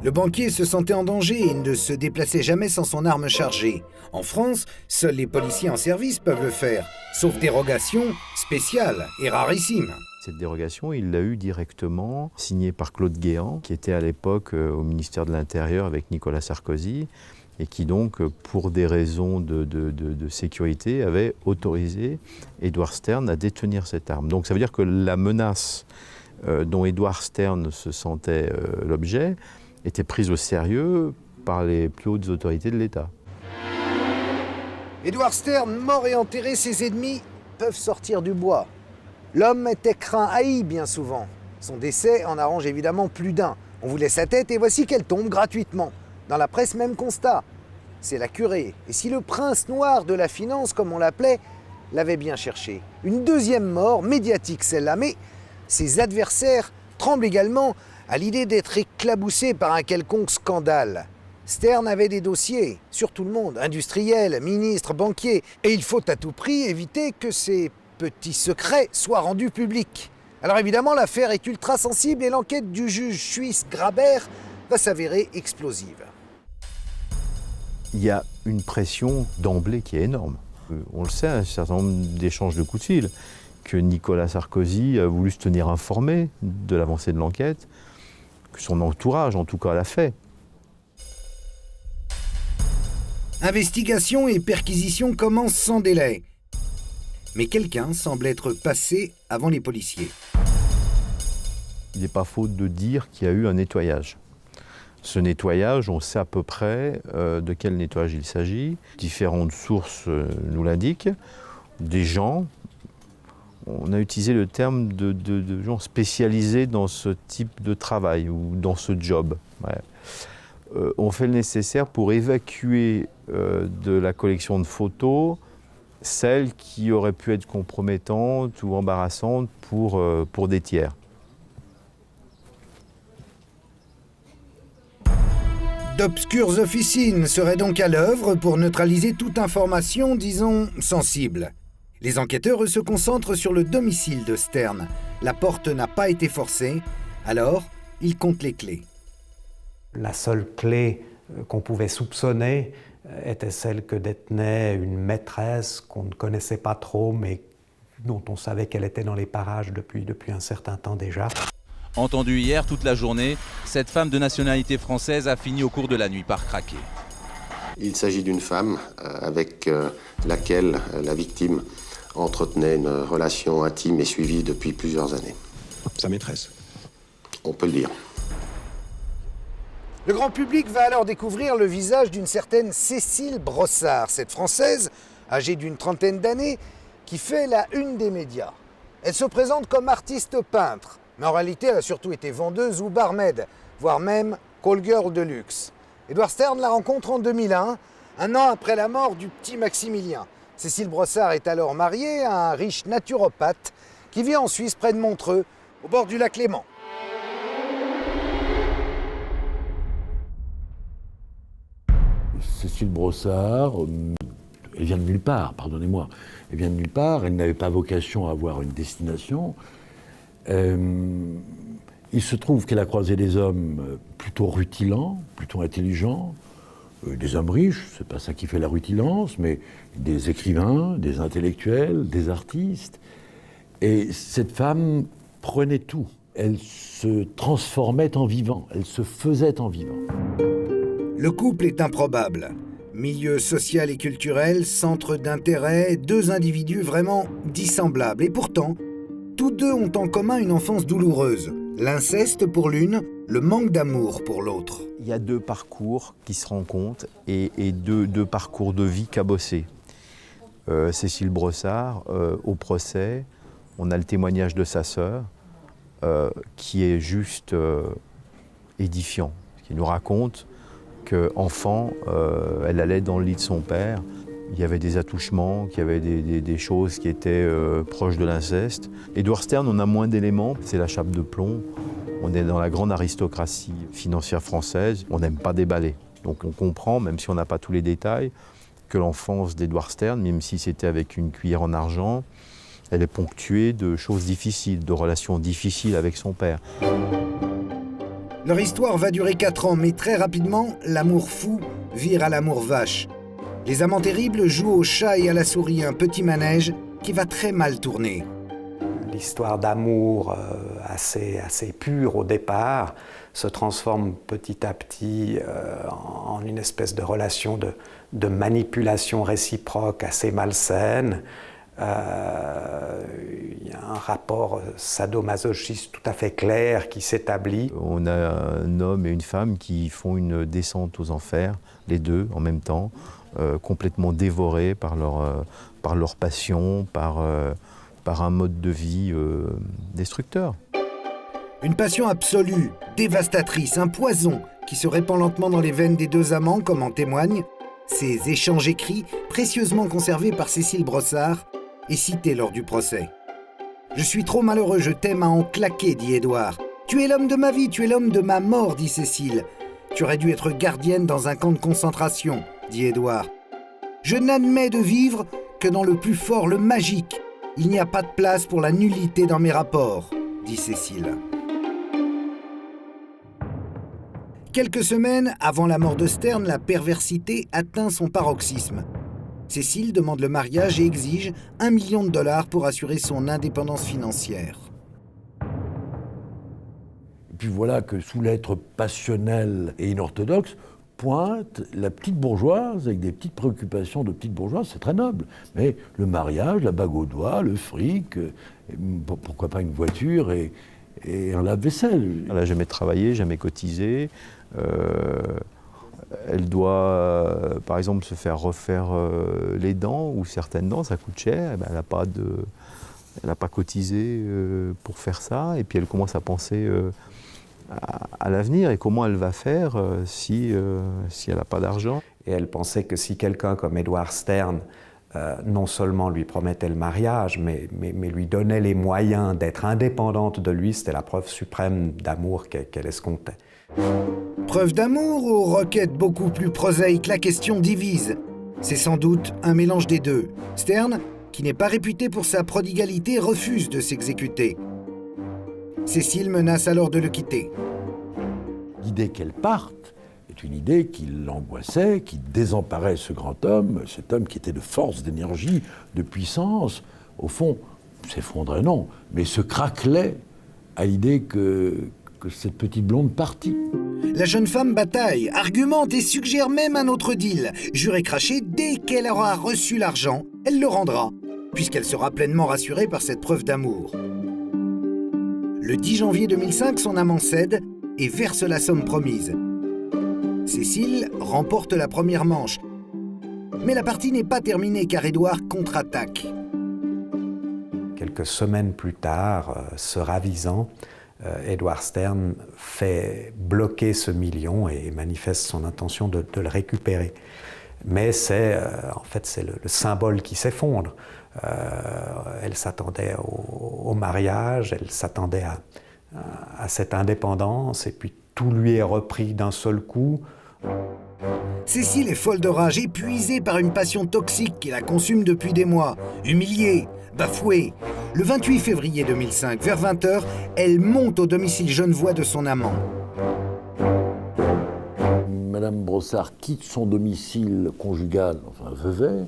Le banquier se sentait en danger et ne se déplaçait jamais sans son arme chargée. En France, seuls les policiers en service peuvent le faire, sauf dérogation spéciale et rarissime. Cette dérogation, il l'a eue directement, signée par Claude Guéant, qui était à l'époque au ministère de l'Intérieur avec Nicolas Sarkozy, et qui donc, pour des raisons de sécurité, avait autorisé Édouard Stern à détenir cette arme. Donc ça veut dire que la menace dont Édouard Stern se sentait l'objet était prise au sérieux par les plus hautes autorités de l'État. Édouard Stern, mort et enterré, ses ennemis peuvent sortir du bois. L'homme était craint, haï bien souvent. Son décès en arrange évidemment plus d'un. On voulait sa tête et voici qu'elle tombe gratuitement. Dans la presse, même constat. C'est la curée. Et si le prince noir de la finance, comme on l'appelait, l'avait bien cherché. Une deuxième mort, médiatique celle-là, mais ses adversaires tremblent également à l'idée d'être éclaboussé par un quelconque scandale. Stern avait des dossiers, sur tout le monde, industriels, ministres, banquiers, et il faut à tout prix éviter que ces petits secrets soient rendus publics. Alors évidemment, l'affaire est ultra sensible et l'enquête du juge suisse Grabert va s'avérer explosive. Il y a une pression d'emblée qui est énorme. On le sait, un certain nombre d'échanges de coups de fil, que Nicolas Sarkozy a voulu se tenir informé de l'avancée de l'enquête, que son entourage, en tout cas, l'a fait. Investigation et perquisition commencent sans délai. Mais quelqu'un semble être passé avant les policiers. Il n'est pas faute de dire qu'il y a eu un nettoyage. Ce nettoyage, on sait à peu près de quel nettoyage il s'agit. Différentes sources nous l'indiquent. Des gens, on a utilisé le terme de gens spécialisés dans ce type de travail ou dans ce job. Ouais. On fait le nécessaire pour évacuer de la collection de photos celles qui auraient pu être compromettantes ou embarrassantes pour des tiers. D'obscures officines seraient donc à l'œuvre pour neutraliser toute information, disons, sensible. Les enquêteurs se concentrent sur le domicile de Stern. La porte n'a pas été forcée, alors ils comptent les clés. La seule clé qu'on pouvait soupçonner était celle que détenait une maîtresse qu'on ne connaissait pas trop, mais dont on savait qu'elle était dans les parages depuis un certain temps déjà. Entendue hier toute la journée, cette femme de nationalité française a fini au cours de la nuit par craquer. Il s'agit d'une femme avec laquelle la victime entretenait une relation intime et suivie depuis plusieurs années. Sa maîtresse. On peut le dire. Le grand public va alors découvrir le visage d'une certaine Cécile Brossard, cette Française, âgée d'une trentaine d'années, qui fait la une des médias. Elle se présente comme artiste peintre, mais en réalité elle a surtout été vendeuse ou barmaid, voire même call girl de luxe. Édouard Stern la rencontre en 2001, un an après la mort du petit Maximilien. Cécile Brossard est alors mariée à un riche naturopathe qui vit en Suisse près de Montreux, au bord du lac Léman. Cécile Brossard, elle vient de nulle part, pardonnez-moi. Elle vient de nulle part, elle n'avait pas vocation à avoir une destination. Il se trouve qu'elle a croisé des hommes plutôt rutilants, plutôt intelligents, des hommes riches, c'est pas ça qui fait la rutilance, mais des écrivains, des intellectuels, des artistes. Et cette femme prenait tout. Elle se transformait en vivant, elle se faisait en vivant. Le couple est improbable. Milieu social et culturel, centre d'intérêt, deux individus vraiment dissemblables. Et pourtant, tous deux ont en commun une enfance douloureuse. L'inceste pour l'une, le manque d'amour pour l'autre. Il y a deux parcours qui se rencontrent et deux parcours de vie cabossés. Cécile Brossard, au procès, on a le témoignage de sa sœur qui est juste édifiant, qui nous raconte qu'enfant, elle allait dans le lit de son père. Il y avait des attouchements, qu'il y avait des choses qui étaient proches de l'inceste. Édouard Stern, on a moins d'éléments, c'est la chape de plomb. On est dans la grande aristocratie financière française, on n'aime pas déballer. Donc on comprend, même si on n'a pas tous les détails, que l'enfance d'Édouard Stern, même si c'était avec une cuillère en argent, elle est ponctuée de choses difficiles, de relations difficiles avec son père. Leur histoire va durer 4 ans, mais très rapidement, l'amour fou vire à l'amour vache. Les amants terribles jouent au chat et à la souris, un petit manège qui va très mal tourner. L'histoire d'amour assez pure au départ se transforme petit à petit en une espèce de relation de manipulation réciproque assez malsaine. Il y a un rapport sadomasochiste tout à fait clair qui s'établit. On a un homme et une femme qui font une descente aux enfers, les deux en même temps, complètement dévorés par leur passion, par un mode de vie destructeur. Une passion absolue, dévastatrice, un poison qui se répand lentement dans les veines des deux amants, comme en témoignent ces échanges écrits, précieusement conservés par Cécile Brossard et cités lors du procès. « Je suis trop malheureux, je t'aime à en claquer, dit Édouard. Tu es l'homme de ma vie, tu es l'homme de ma mort, dit Cécile. Tu aurais dû être gardienne dans un camp de concentration, dit Édouard. Je n'admets de vivre que dans le plus fort, le magique. Il n'y a pas de place pour la nullité dans mes rapports, dit Cécile. Quelques semaines avant la mort de Stern, la perversité atteint son paroxysme. Cécile demande le mariage et exige $1 million pour assurer son indépendance financière. Et puis voilà que sous l'être passionnel et inorthodoxe, pointe la petite bourgeoise avec des petites préoccupations de petite bourgeoise, c'est très noble. Mais le mariage, la bague au doigt, le fric, pourquoi pas une voiture et un lave-vaisselle. Elle n'a jamais travaillé, jamais cotisé. Elle doit, par exemple, se faire refaire les dents ou certaines dents, ça coûte cher. Elle n'a pas cotisé pour faire ça. Et puis elle commence à penser à l'avenir et comment elle va faire si elle n'a pas d'argent. Et elle pensait que si quelqu'un comme Édouard Stern non seulement lui promettait le mariage, mais lui donnait les moyens d'être indépendante de lui, c'était la preuve suprême d'amour qu'elle escomptait. Preuve d'amour ou requête beaucoup plus prosaïque, la question divise. C'est sans doute un mélange des deux. Stern, qui n'est pas réputé pour sa prodigalité, refuse de s'exécuter. Cécile menace alors de le quitter. L'idée qu'elle parte est une idée qui l'angoissait, qui désemparait ce grand homme, cet homme qui était de force, d'énergie, de puissance. Au fond, s'effondrait non, mais se craquelait à l'idée que cette petite blonde partit. La jeune femme bataille, argumente et suggère même un autre deal. Jure et craché, dès qu'elle aura reçu l'argent, elle le rendra, puisqu'elle sera pleinement rassurée par cette preuve d'amour. Le 10 janvier 2005, son amant cède et verse la somme promise. Cécile remporte la première manche. Mais la partie n'est pas terminée car Édouard contre-attaque. Quelques semaines plus tard, se ravisant, Édouard Stern fait bloquer ce million et manifeste son intention de le récupérer. Mais c'est le symbole qui s'effondre. Elle s'attendait au mariage, elle s'attendait à cette indépendance, et puis tout lui est repris d'un seul coup. Cécile est folle de rage, épuisée par une passion toxique qui la consume depuis des mois. Humiliée, bafouée. Le 28 février 2005, vers 20h, elle monte au domicile genevois de son amant. Madame Brossard quitte son domicile conjugal, enfin veuvet.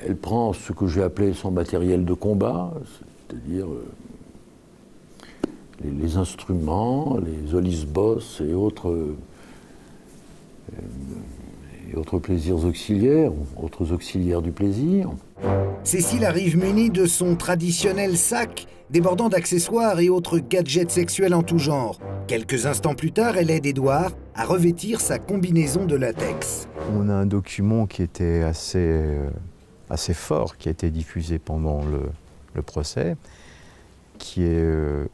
Elle prend ce que j'ai appelé son matériel de combat, c'est-à-dire les instruments, les olisbos et autres plaisirs auxiliaires, autres auxiliaires du plaisir. Cécile arrive munie de son traditionnel sac, débordant d'accessoires et autres gadgets sexuels en tout genre. Quelques instants plus tard, elle aide Édouard à revêtir sa combinaison de latex. On a un document qui était assez fort, qui a été diffusé pendant le procès, qui est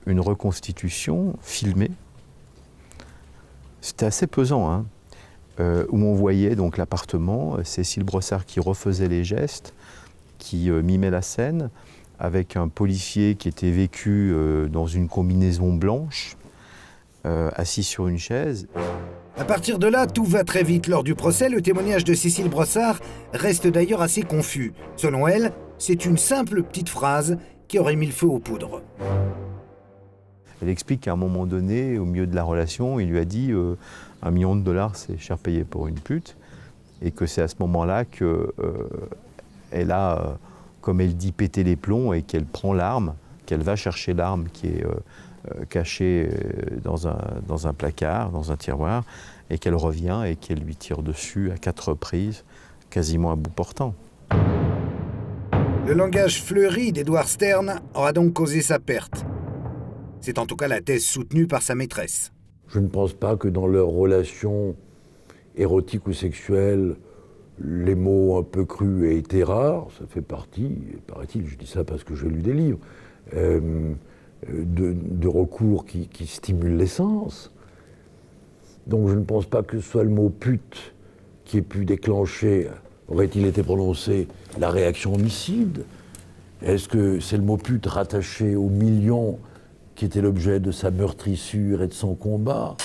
une reconstitution filmée. C'était assez pesant, hein, où on voyait donc l'appartement, Cécile Brossard qui refaisait les gestes, qui mimait la scène, avec un policier qui était vêtu dans une combinaison blanche, assis sur une chaise. À partir de là, tout va très vite. Lors du procès, le témoignage de Cécile Brossard reste d'ailleurs assez confus. Selon elle, c'est une simple petite phrase qui aurait mis le feu aux poudres. Elle explique qu'à un moment donné, au milieu de la relation, il lui a dit $1 million, c'est cher payé pour une pute, et que c'est à ce moment-là qu'elle a, comme elle dit, pété les plombs et qu'elle prend l'arme, qu'elle va chercher l'arme qui est cachée dans un placard, dans un tiroir, et qu'elle revient et qu'elle lui tire dessus à 4 reprises, quasiment à bout portant. Le langage fleuri d'Édouard Stern aura donc causé sa perte. C'est en tout cas la thèse soutenue par sa maîtresse. Je ne pense pas que dans leur relation érotique ou sexuelle, les mots un peu crus aient été rares. Ça fait partie, paraît-il, je dis ça parce que j'ai lu des livres, de recours qui stimulent les sens. Donc je ne pense pas que ce soit le mot pute qui ait pu déclencher, aurait-il été prononcé, la réaction homicide. Est-ce que c'est le mot pute rattaché au million qui était l'objet de sa meurtrissure et de son combat?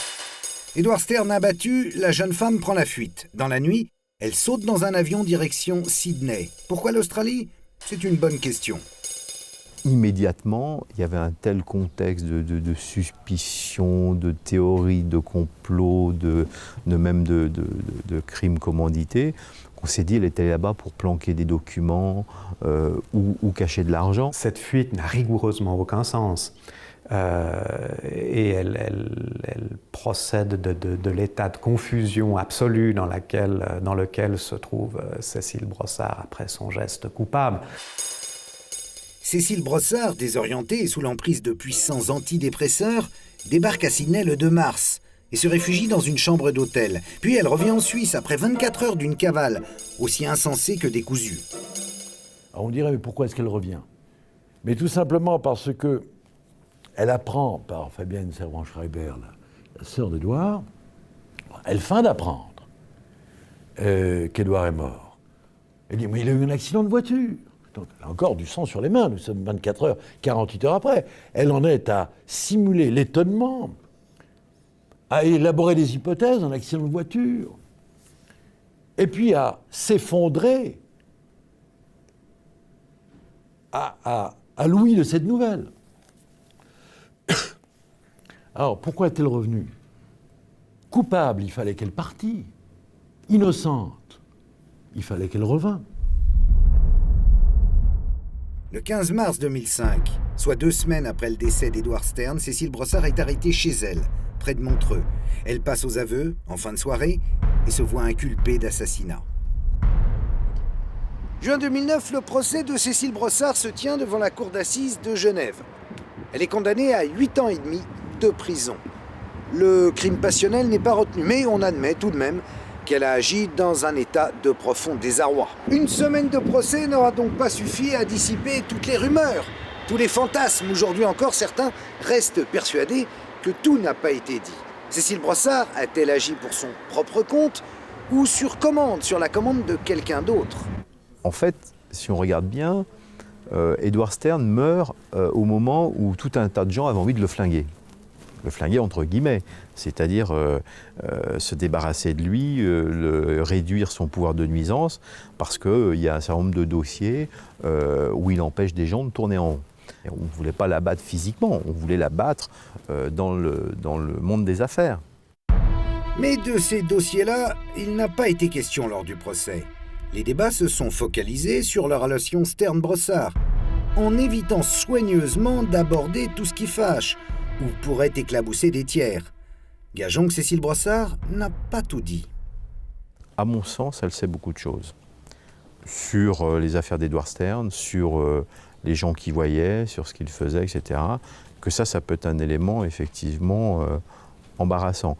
Édouard Stern abattu, la jeune femme prend la fuite. Dans la nuit, elle saute dans un avion direction Sydney. Pourquoi l'Australie? C'est une bonne question. Immédiatement, il y avait un tel contexte de suspicion, de théorie, de complot, même de crimes commandités, qu'on s'est dit qu'elle était là-bas pour planquer des documents ou cacher de l'argent. Cette fuite n'a rigoureusement aucun sens. Et elle procède de l'état de confusion absolue dans lequel se trouve Cécile Brossard après son geste coupable. Cécile Brossard, désorientée et sous l'emprise de puissants antidépresseurs, débarque à Sydney le 2 mars et se réfugie dans une chambre d'hôtel. Puis elle revient en Suisse après 24 heures d'une cavale, aussi insensée que décousue. Alors on dirait, mais pourquoi est-ce qu'elle revient? Mais tout simplement parce que elle apprend par Fabienne Servan-Schreiber, la sœur d'Édouard, elle feint d'apprendre qu'Édouard est mort. Elle dit, mais il a eu un accident de voiture. Donc, elle a encore du sang sur les mains, nous sommes 24 heures, 48 heures après. Elle en est à simuler l'étonnement, à élaborer des hypothèses, un accident de voiture, et puis à s'effondrer à l'ouïe de cette nouvelle. Alors, pourquoi est-elle revenue? Coupable, il fallait qu'elle partît. Innocente, il fallait qu'elle revînt. Le 15 mars 2005, Soit 2 semaines après le décès d'Edward Stern, Cécile Brossard est arrêtée chez elle, près de Montreux. Elle passe aux aveux en fin de soirée et se voit inculpée d'assassinat. Juin 2009, le procès de Cécile Brossard se tient devant la cour d'assises de Genève. Elle est condamnée à 8 ans et demi de prison. Le crime passionnel n'est pas retenu, mais on admet tout de même qu'elle a agi dans un état de profond désarroi. Une semaine de procès n'aura donc pas suffi à dissiper toutes les rumeurs, tous les fantasmes. Aujourd'hui encore, certains restent persuadés que tout n'a pas été dit. Cécile Brossard a-t-elle agi pour son propre compte ou sur la commande de quelqu'un d'autre? En fait, si on regarde bien, Edward Stern meurt au moment où tout un tas de gens avaient envie de le flinguer. Le flinguer entre guillemets, c'est-à-dire se débarrasser de lui, réduire son pouvoir de nuisance, parce qu'il y a un certain nombre de dossiers où il empêche des gens de tourner en rond. Et on ne voulait pas la battre physiquement, on voulait la battre dans le monde des affaires. Mais de ces dossiers-là, il n'a pas été question lors du procès. Les débats se sont focalisés sur la relation Stern-Brossard, en évitant soigneusement d'aborder tout ce qui fâche, ou pourrait éclabousser des tiers. Gageons que Cécile Brossard n'a pas tout dit. À mon sens, elle sait beaucoup de choses. Sur les affaires d'Edward Stern, sur les gens qu'il voyait, sur ce qu'il faisait, etc. Que ça peut être un élément effectivement embarrassant.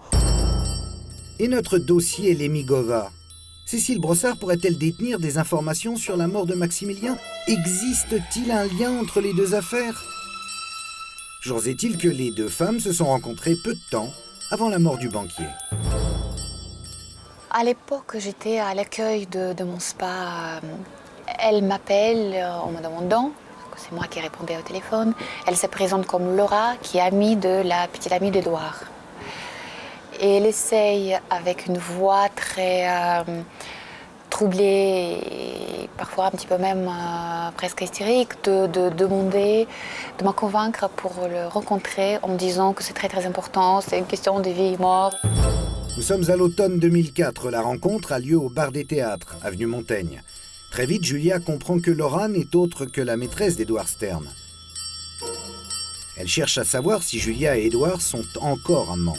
Et notre dossier Lemigova? Cécile Brossard pourrait-elle détenir des informations sur la mort de Maximilien? Existe-t-il un lien entre les deux affaires? Jour est-il que les deux femmes se sont rencontrées peu de temps avant la mort du banquier. À l'époque, j'étais à l'accueil de mon spa. Elle m'appelle en me demandant, c'est moi qui répondais au téléphone, elle se présente comme Laura, qui est amie de la petite amie d'Edouard. Et elle essaye, avec une voix très troublée, et parfois un petit peu même presque hystérique, de demander, de me convaincre pour le rencontrer en me disant que c'est très très important, c'est une question de vie et mort. Nous sommes à l'automne 2004, la rencontre a lieu au bar des théâtres, avenue Montaigne. Très vite, Julia comprend que Laura n'est autre que la maîtresse d'Edward Stern. Elle cherche à savoir si Julia et Edward sont encore amants.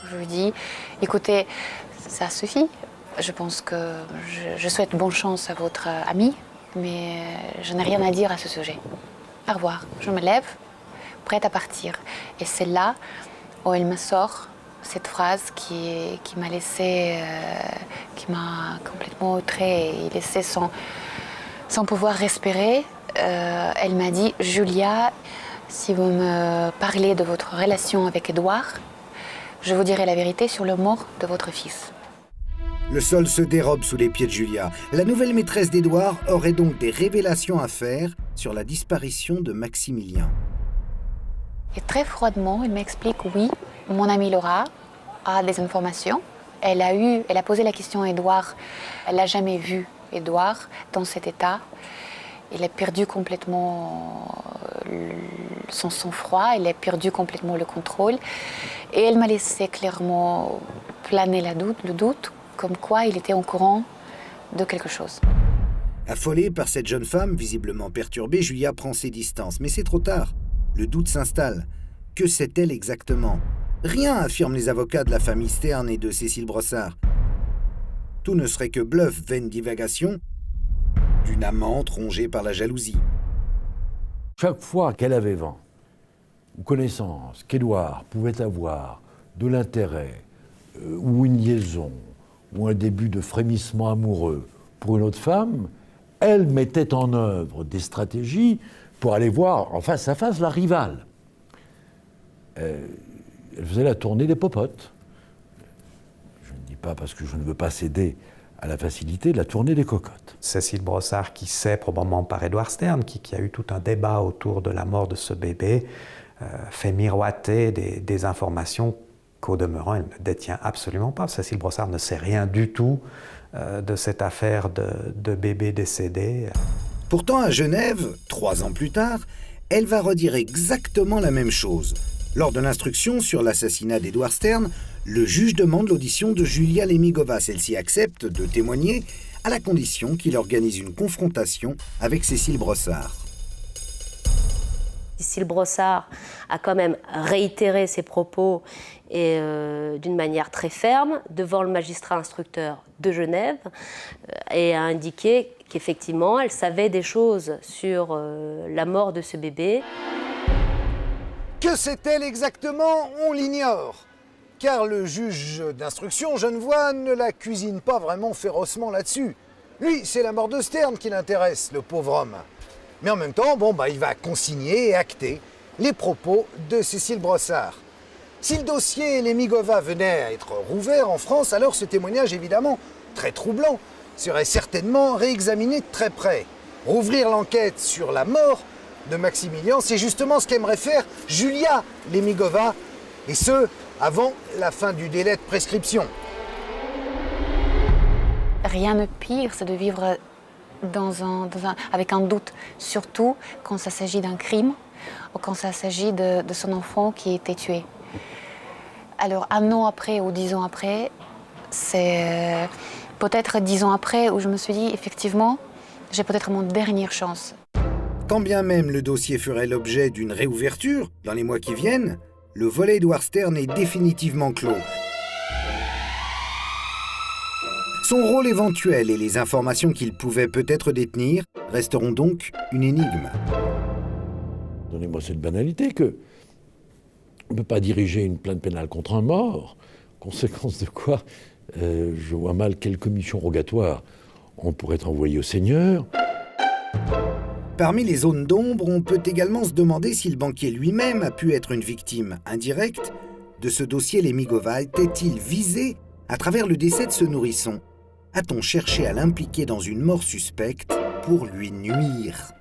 Je lui dis, écoutez, ça suffit. Je pense que je souhaite bonne chance à votre amie, mais je n'ai rien à dire à ce sujet. Au revoir. Je me lève, prête à partir. Et c'est là où elle me sort cette phrase qui m'a laissé, qui m'a complètement outrée et laissé sans pouvoir respirer. Elle m'a dit, Julia, si vous me parlez de votre relation avec Edouard, je vous dirai la vérité sur le mort de votre fils. Le sol se dérobe sous les pieds de Julia. La nouvelle maîtresse d'Edouard aurait donc des révélations à faire sur la disparition de Maximilien. Et très froidement, elle m'explique, oui, mon amie Laura a des informations. Elle a posé la question à Edouard. Elle n'a jamais vu Edouard dans cet état. Il a perdu complètement son sang-froid, il a perdu complètement le contrôle. Et elle m'a laissé clairement planer le doute, comme quoi il était au courant de quelque chose. Affolée par cette jeune femme, visiblement perturbée, Julia prend ses distances. Mais c'est trop tard. Le doute s'installe. Que sait-elle exactement? Rien, affirment les avocats de la famille Stern et de Cécile Brossard. Tout ne serait que bluff, vaine divagation d'une amante rongée par la jalousie. Chaque fois qu'elle avait vent ou connaissance qu'Edouard pouvait avoir de l'intérêt ou une liaison ou un début de frémissement amoureux pour une autre femme, elle mettait en œuvre des stratégies pour aller voir en face à face la rivale. Elle faisait la tournée des popotes. Je ne dis pas parce que je ne veux pas céder à la facilité, la tournée des cocottes. Cécile Brossard, qui sait probablement par Edward Stern, qui a eu tout un débat autour de la mort de ce bébé, fait miroiter des informations qu'au demeurant, elle ne détient absolument pas. Cécile Brossard ne sait rien du tout de cette affaire de bébé décédé. Pourtant, à Genève, 3 ans plus tard, elle va redire exactement la même chose. Lors de l'instruction sur l'assassinat d'Edward Stern, le juge demande l'audition de Julia Lemigova. Celle-ci accepte de témoigner à la condition qu'il organise une confrontation avec Cécile Brossard. Cécile Brossard a quand même réitéré ses propos et d'une manière très ferme devant le magistrat instructeur de Genève et a indiqué qu'effectivement, elle savait des choses sur la mort de ce bébé. Que sait-elle exactement? On l'ignore. Car le juge d'instruction genevois ne la cuisine pas vraiment férocement là-dessus. Lui, c'est la mort de Stern qui l'intéresse, le pauvre homme. Mais en même temps, il va consigner et acter les propos de Cécile Brossard. Si le dossier Lemigova venait à être rouvert en France, alors ce témoignage, évidemment, très troublant, serait certainement réexaminé de très près. Rouvrir l'enquête sur la mort de Maximilien, c'est justement ce qu'aimerait faire Julia Lemigova, et ce, avant la fin du délai de prescription. Rien de pire, c'est de vivre avec un doute, surtout quand ça s'agit d'un crime ou quand ça s'agit de son enfant qui a été tué. Alors 1 an après ou 10 ans après, c'est peut-être 10 ans après où je me suis dit, effectivement, j'ai peut-être mon dernière chance. Quand bien même le dossier ferait l'objet d'une réouverture dans les mois qui viennent, le volet Edward Stern est définitivement clos. Son rôle éventuel et les informations qu'il pouvait peut-être détenir resteront donc une énigme. Donnez-moi cette banalité que on ne peut pas diriger une plainte pénale contre un mort, conséquence de quoi je vois mal quelle commission rogatoire on pourrait envoyer au Seigneur. Parmi les zones d'ombre, on peut également se demander si le banquier lui-même a pu être une victime indirecte de ce dossier Lemigova. Était-il visé à travers le décès de ce nourrisson? A-t-on cherché à l'impliquer dans une mort suspecte pour lui nuire?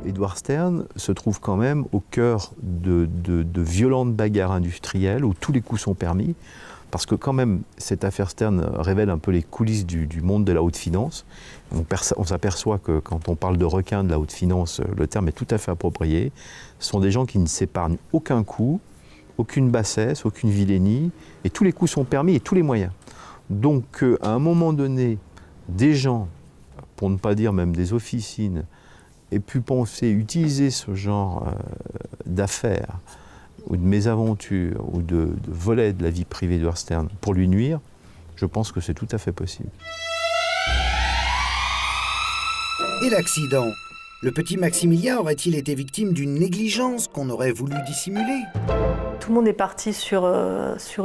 Edward Stern se trouve quand même au cœur de violentes bagarres industrielles où tous les coups sont permis, parce que quand même cette affaire Stern révèle un peu les coulisses du monde de la haute finance. On s'aperçoit que quand on parle de requins de la haute finance, le terme est tout à fait approprié. Ce sont des gens qui ne s'épargnent aucun coup, aucune bassesse, aucune vilainie, et tous les coups sont permis et tous les moyens. Donc à un moment donné, des gens, pour ne pas dire même des officines, aient pu penser utiliser ce genre d'affaires ou de mésaventures ou de volets de la vie privée d'Edward Stern pour lui nuire, je pense que c'est tout à fait possible. Et l'accident? Le petit Maximilien aurait-il été victime d'une négligence qu'on aurait voulu dissimuler? Tout le monde est parti sur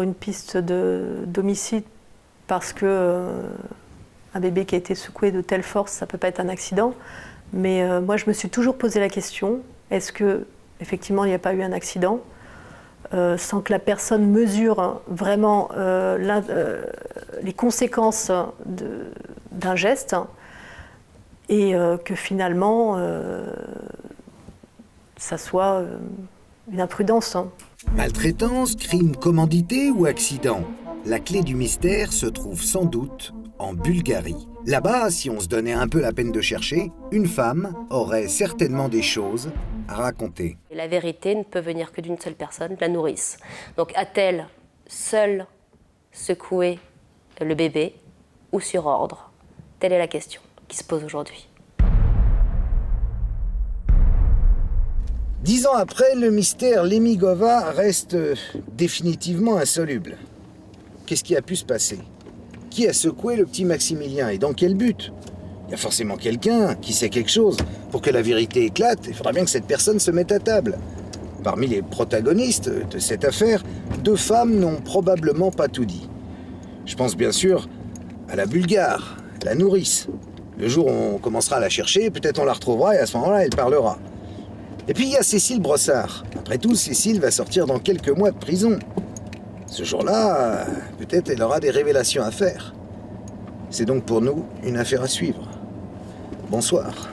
une piste d'homicide parce que un bébé qui a été secoué de telle force, ça ne peut pas être un accident. Mais moi, je me suis toujours posé la question, est-ce qu'effectivement, il n'y a pas eu un accident sans que la personne mesure vraiment les conséquences d'un geste et que finalement, ça soit une imprudence. Maltraitance, crime commandité ou accident? La clé du mystère se trouve sans doute en Bulgarie. Là-bas, si on se donnait un peu la peine de chercher, une femme aurait certainement des choses à raconter. Et la vérité ne peut venir que d'une seule personne, la nourrice. Donc a-t-elle seule secoué le bébé ou sur ordre? Telle est la question qui se pose aujourd'hui. 10 ans après, le mystère Lemigova reste définitivement insoluble. Qu'est-ce qui a pu se passer? Qui a secoué le petit Maximilien et dans quel but? Il y a forcément quelqu'un qui sait quelque chose. Pour que la vérité éclate, il faudra bien que cette personne se mette à table. Parmi les protagonistes de cette affaire, 2 femmes n'ont probablement pas tout dit. Je pense bien sûr à la Bulgare, la nourrice. Le jour où on commencera à la chercher, peut-être on la retrouvera et à ce moment-là, elle parlera. Et puis il y a Cécile Brossard. Après tout, Cécile va sortir dans quelques mois de prison. Ce jour-là, peut-être elle aura des révélations à faire. C'est donc pour nous une affaire à suivre. Bonsoir.